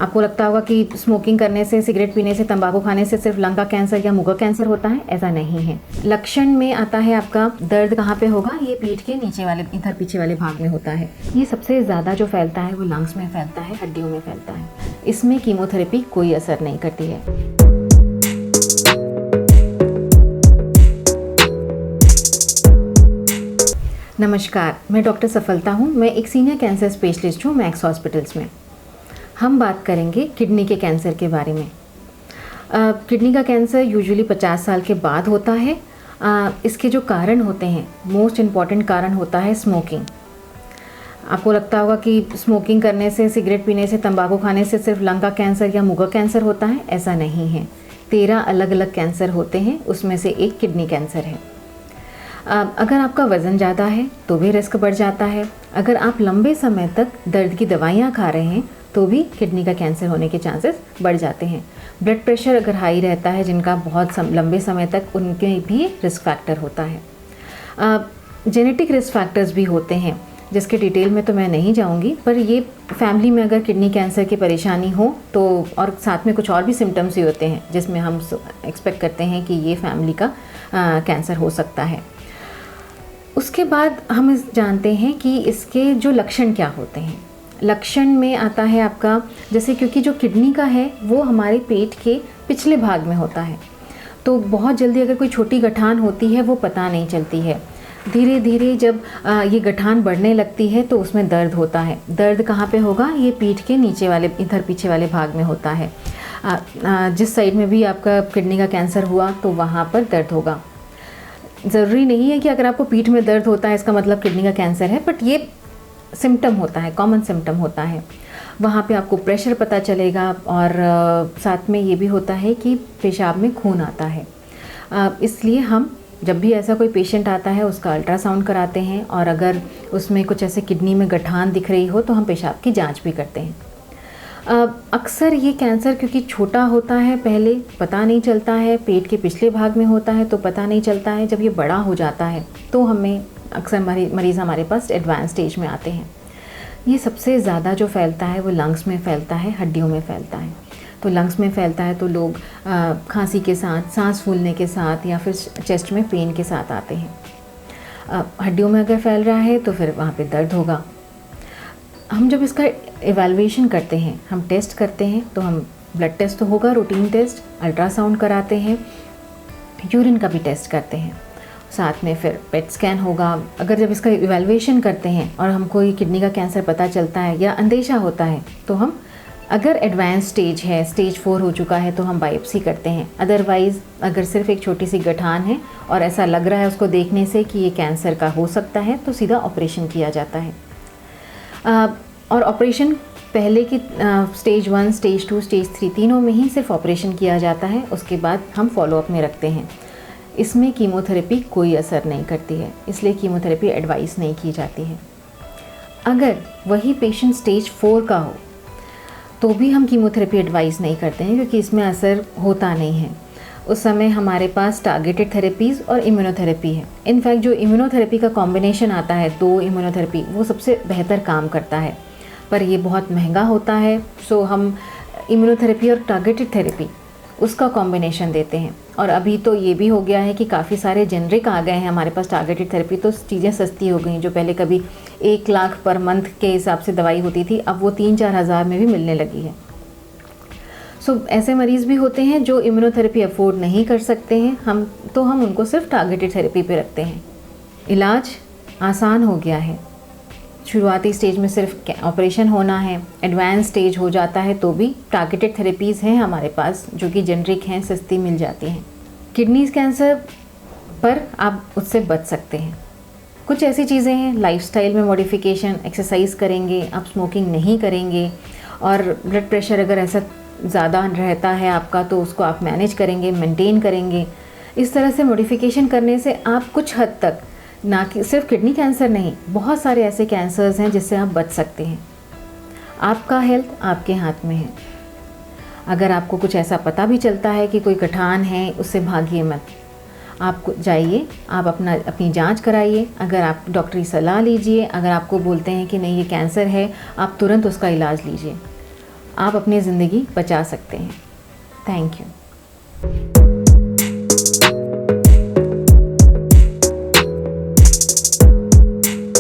आपको लगता होगा कि स्मोकिंग करने से, सिगरेट पीने से, तंबाकू खाने से सिर्फ लंग का कैंसर या मुंह का कैंसर होता है। ऐसा नहीं है। लक्षण में आता है आपका दर्द कहाँ पे होगा, ये पीठ के नीचे वाले, इधर पीछे वाले भाग में होता है। ये सबसे ज़्यादा जो फैलता है वो लंग्स में फैलता है, हड्डियों में फैलता है। इसमें कीमोथेरेपी कोई असर नहीं करती है। नमस्कार, मैं डॉक्टर सफलता हूँ। मैं एक सीनियर कैंसर स्पेशलिस्ट हूँ मैक्स हॉस्पिटल्स में। हम बात करेंगे किडनी के कैंसर के बारे में। किडनी का कैंसर यूजुअली 50 साल के बाद होता है। इसके जो कारण होते हैं, मोस्ट इम्पॉर्टेंट कारण होता है स्मोकिंग। आपको लगता होगा कि स्मोकिंग करने से, सिगरेट पीने से, तंबाकू खाने से सिर्फ लंग का कैंसर या मुंह का कैंसर होता है। ऐसा नहीं है। 13 अलग अलग कैंसर होते हैं, उसमें से एक किडनी कैंसर है। अगर आपका वज़न ज़्यादा है तो भी रिस्क बढ़ जाता है। अगर आप लंबे समय तक दर्द की दवाइयाँ खा रहे हैं तो भी किडनी का कैंसर होने के चांसेस बढ़ जाते हैं। ब्लड प्रेशर अगर हाई रहता है जिनका बहुत लंबे समय तक, उनके भी रिस्क फैक्टर होता है। जेनेटिक रिस्क फैक्टर्स भी होते हैं जिसके डिटेल में तो मैं नहीं जाऊंगी, पर ये फैमिली में अगर किडनी कैंसर की परेशानी हो तो, और साथ में कुछ और भी सिम्टम्स ही होते हैं जिसमें हम एक्सपेक्ट करते हैं कि ये फैमिली का कैंसर हो सकता है। उसके बाद हम जानते हैं कि इसके जो लक्षण क्या होते हैं। लक्षण में आता है आपका, जैसे क्योंकि जो किडनी का है वो हमारे पेट के पिछले भाग में होता है, तो बहुत जल्दी अगर कोई छोटी गठान होती है वो पता नहीं चलती है। धीरे धीरे जब ये गठान बढ़ने लगती है तो उसमें दर्द होता है। दर्द कहाँ पे होगा, ये पीठ के नीचे वाले, इधर पीछे वाले भाग में होता है। जिस साइड में भी आपका किडनी का कैंसर हुआ तो वहाँ पर दर्द होगा। ज़रूरी नहीं है कि अगर आपको पीठ में दर्द होता है इसका मतलब किडनी का कैंसर है, बट ये सिम्टम होता है, कॉमन सिम्टम होता है। वहाँ पे आपको प्रेशर पता चलेगा और साथ में ये भी होता है कि पेशाब में खून आता है। इसलिए हम जब भी ऐसा कोई पेशेंट आता है उसका अल्ट्रासाउंड कराते हैं, और अगर उसमें कुछ ऐसे किडनी में गठान दिख रही हो तो हम पेशाब की जांच भी करते हैं। अक्सर ये कैंसर क्योंकि छोटा होता है, पहले पता नहीं चलता है, पेट के पिछले भाग में होता है तो पता नहीं चलता है। जब ये बड़ा हो जाता है तो हमें अक्सर मरीज़ हमारे पास एडवांस स्टेज में आते हैं। ये सबसे ज़्यादा जो फैलता है वो लंग्स में फैलता है, हड्डियों में फैलता है। तो लंग्स में फैलता है तो लोग खांसी के साथ, सांस फूलने के साथ या फिर चेस्ट में पेन के साथ आते हैं। हड्डियों में अगर फैल रहा है तो फिर वहाँ पे दर्द होगा। हम जब इसका एवेलुएशन करते हैं, हम टेस्ट करते हैं, तो हम ब्लड टेस्ट तो होगा, रूटीन टेस्ट, अल्ट्रासाउंड कराते हैं, यूरिन का भी टेस्ट करते हैं, साथ में फिर पेट स्कैन होगा। अगर जब इसका इवैल्यूएशन करते हैं और हमको ये किडनी का कैंसर पता चलता है या अंदेशा होता है तो हम, अगर एडवांस स्टेज है, स्टेज 4 हो चुका है तो हम बायोप्सी करते हैं। अदरवाइज़ अगर सिर्फ एक छोटी सी गठान है और ऐसा लग रहा है उसको देखने से कि ये कैंसर का हो सकता है तो सीधा ऑपरेशन किया जाता है। और ऑपरेशन पहले की स्टेज 1, स्टेज 2, स्टेज 3 तीनों में ही सिर्फ ऑपरेशन किया जाता है। उसके बाद हम फॉलोअप में रखते हैं। इसमें कीमोथेरेपी कोई असर नहीं करती है, इसलिए कीमोथेरेपी एडवाइस नहीं की जाती है। अगर वही पेशेंट स्टेज 4 का हो तो भी हम कीमोथेरेपी एडवाइस नहीं करते हैं, क्योंकि इसमें असर होता नहीं है। उस समय हमारे पास टारगेटेड थेरेपीज़ और इम्यूनोथेरेपी है। इनफैक्ट जो इम्यूनोथेरेपी का कॉम्बिनेशन आता है, 2 इम्यूनोथेरेपी, वो सबसे बेहतर काम करता है, पर ये बहुत महंगा होता है। सो हम इम्यूनोथेरेपी और टारगेटेड थेरेपी उसका कॉम्बिनेशन देते हैं। और अभी तो ये भी हो गया है कि काफ़ी सारे जेनरिक आ गए हैं हमारे पास टारगेटेड थेरेपी, तो चीज़ें सस्ती हो गई। जो पहले कभी 1 लाख पर मंथ के हिसाब से दवाई होती थी, अब वो 3-4 हज़ार में भी मिलने लगी है। सो ऐसे मरीज़ भी होते हैं जो इम्यूनोथेरेपी अफोर्ड नहीं कर सकते हैं, हम उनको सिर्फ टारगेटेड थेरेपी पे रखते हैं। इलाज आसान हो गया है। शुरुआती स्टेज में सिर्फ ऑपरेशन होना है, एडवांस स्टेज हो जाता है तो भी टारगेटेड थेरेपीज़ हैं हमारे पास जो कि जेनरिक हैं, सस्ती मिल जाती हैं। किडनी कैंसर पर आप उससे बच सकते हैं। कुछ ऐसी चीज़ें हैं, लाइफस्टाइल में मॉडिफिकेशन, एक्सरसाइज करेंगे, आप स्मोकिंग नहीं करेंगे, और ब्लड प्रेशर अगर ऐसा ज़्यादा रहता है आपका तो उसको आप मैनेज करेंगे, मेंटेन करेंगे। इस तरह से मॉडिफिकेशन करने से आप कुछ हद तक, ना कि सिर्फ किडनी कैंसर नहीं, बहुत सारे ऐसे कैंसर्स हैं जिससे आप बच सकते हैं। आपका हेल्थ आपके हाथ में है। अगर आपको कुछ ऐसा पता भी चलता है कि कोई गठान है, उससे भागिए मत। आप जाइए, आप अपनी जांच कराइए। अगर आप डॉक्टरी सलाह लीजिए। अगर आपको बोलते हैं कि नहीं ये कैंसर है, आप तुरंत उसका इलाज लीजिए। आप अपनी ज़िंदगी बचा सकते हैं। Thank you.